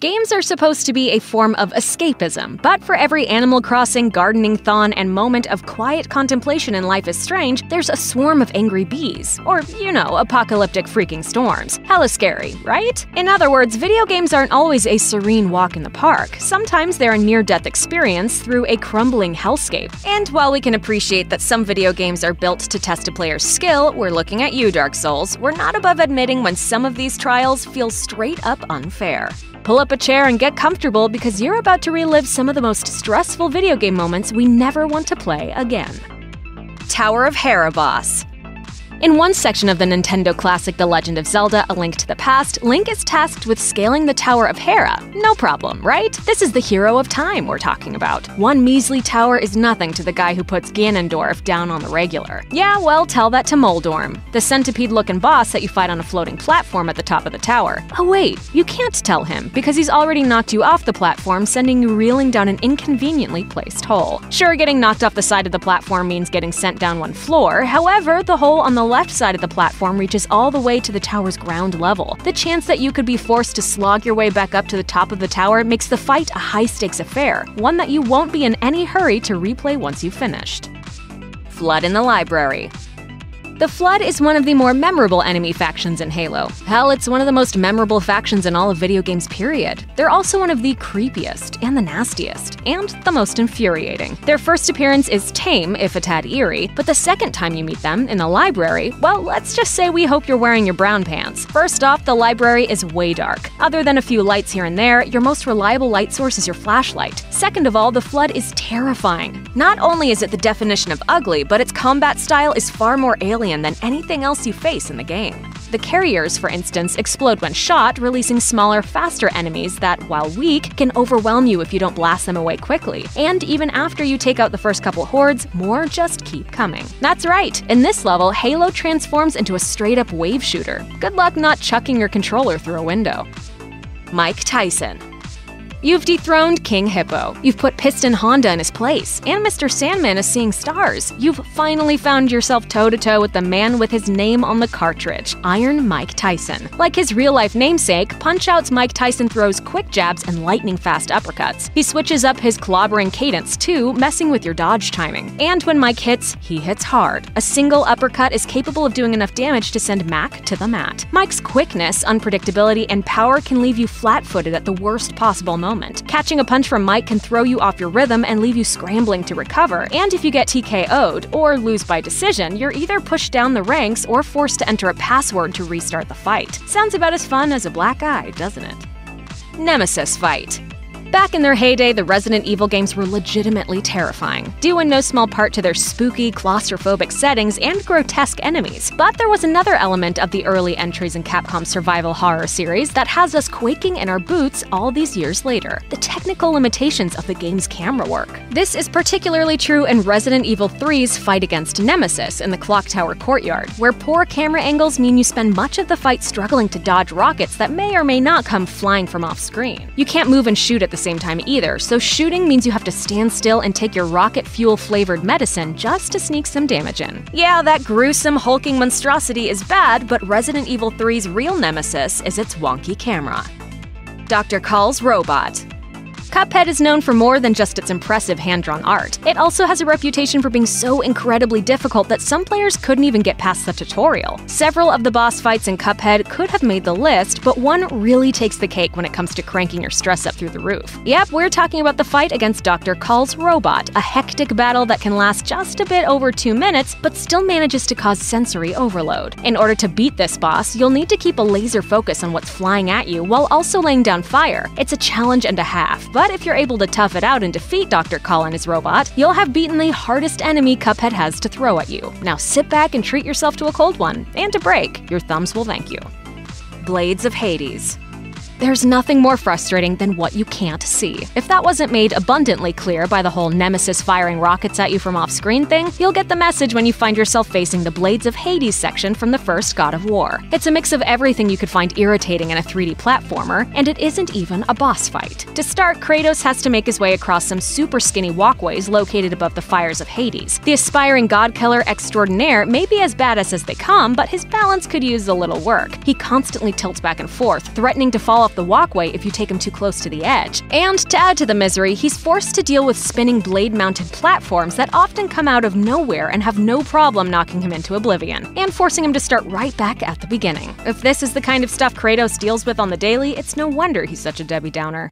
Games are supposed to be a form of escapism, but for every Animal Crossing, gardening-thon, and moment of quiet contemplation in Life is Strange, there's a swarm of angry bees. Or, you know, apocalyptic freaking storms. Hella scary, right? In other words, video games aren't always a serene walk in the park. Sometimes they're a near-death experience through a crumbling hellscape. And while we can appreciate that some video games are built to test a player's skill, we're looking at you, Dark Souls. We're not above admitting when some of these trials feel straight up unfair. Pull up a chair and get comfortable because you're about to relive some of the most stressful video game moments we never want to play again. Tower of Hera boss. In one section of the Nintendo classic The Legend of Zelda: A Link to the Past, Link is tasked with scaling the Tower of Hera. No problem, right? This is the hero of time we're talking about. One measly tower is nothing to the guy who puts Ganondorf down on the regular. Yeah, well, tell that to Moldorm, the centipede-looking boss that you fight on a floating platform at the top of the tower. Oh wait, you can't tell him, because he's already knocked you off the platform, sending you reeling down an inconveniently placed hole. Sure, getting knocked off the side of the platform means getting sent down one floor, however, the hole on the left side of the platform reaches all the way to the tower's ground level. The chance that you could be forced to slog your way back up to the top of the tower makes the fight a high-stakes affair, one that you won't be in any hurry to replay once you've finished. Flood in the library. The Flood is one of the more memorable enemy factions in Halo. Hell, it's one of the most memorable factions in all of video games, period. They're also one of the creepiest, and the nastiest, and the most infuriating. Their first appearance is tame, if a tad eerie, but the second time you meet them, in the library, well, let's just say we hope you're wearing your brown pants. First off, the library is way dark. Other than a few lights here and there, your most reliable light source is your flashlight. Second of all, the Flood is terrifying. Not only is it the definition of ugly, but its combat style is far more alien than anything else you face in the game. The carriers, for instance, explode when shot, releasing smaller, faster enemies that, while weak, can overwhelm you if you don't blast them away quickly. And even after you take out the first couple hordes, more just keep coming. That's right, in this level, Halo transforms into a straight-up wave shooter. Good luck not chucking your controller through a window. Mike Tyson. You've dethroned King Hippo. You've put Piston Honda in his place, and Mr. Sandman is seeing stars. You've finally found yourself toe-to-toe with the man with his name on the cartridge, Iron Mike Tyson. Like his real-life namesake, Punch-Out's Mike Tyson throws quick jabs and lightning-fast uppercuts. He switches up his clobbering cadence too, messing with your dodge timing. And when Mike hits, he hits hard. A single uppercut is capable of doing enough damage to send Mac to the mat. Mike's quickness, unpredictability, and power can leave you flat-footed at the worst possible moment. Catching a punch from Mike can throw you off your rhythm and leave you scrambling to recover, and if you get TKO'd, or lose by decision, you're either pushed down the ranks or forced to enter a password to restart the fight. Sounds about as fun as a black eye, doesn't it? Nemesis Fight. Back in their heyday, the Resident Evil games were legitimately terrifying, due in no small part to their spooky, claustrophobic settings and grotesque enemies. But there was another element of the early entries in Capcom's survival horror series that has us quaking in our boots all these years later: the technical limitations of the game's camera work. This is particularly true in Resident Evil 3's fight against Nemesis in the Clock Tower courtyard, where poor camera angles mean you spend much of the fight struggling to dodge rockets that may or may not come flying from off-screen. You can't move and shoot at the same time either, so shooting means you have to stand still and take your rocket fuel-flavored medicine just to sneak some damage in. Yeah, that gruesome, hulking monstrosity is bad, but Resident Evil 3's real nemesis is its wonky camera. Dr. Kahl's robot. Cuphead is known for more than just its impressive hand-drawn art. It also has a reputation for being so incredibly difficult that some players couldn't even get past the tutorial. Several of the boss fights in Cuphead could have made the list, but one really takes the cake when it comes to cranking your stress up through the roof. Yep, we're talking about the fight against Dr. Kahl's robot, a hectic battle that can last just a bit over 2 minutes, but still manages to cause sensory overload. In order to beat this boss, you'll need to keep a laser focus on what's flying at you while also laying down fire. It's a challenge and a half, but if you're able to tough it out and defeat Dr. Kahl and his robot, you'll have beaten the hardest enemy Cuphead has to throw at you. Now sit back and treat yourself to a cold one, and a break. Your thumbs will thank you. Blades of Hades. There's nothing more frustrating than what you can't see. If that wasn't made abundantly clear by the whole Nemesis firing rockets at you from off-screen thing, you'll get the message when you find yourself facing the Blades of Hades section from the first God of War. It's a mix of everything you could find irritating in a 3D platformer, and it isn't even a boss fight. To start, Kratos has to make his way across some super skinny walkways located above the fires of Hades. The aspiring god killer extraordinaire may be as badass as they come, but his balance could use a little work. He constantly tilts back and forth, threatening to fall off the walkway if you take him too close to the edge. And to add to the misery, he's forced to deal with spinning blade-mounted platforms that often come out of nowhere and have no problem knocking him into oblivion, and forcing him to start right back at the beginning. If this is the kind of stuff Kratos deals with on the daily, it's no wonder he's such a Debbie Downer.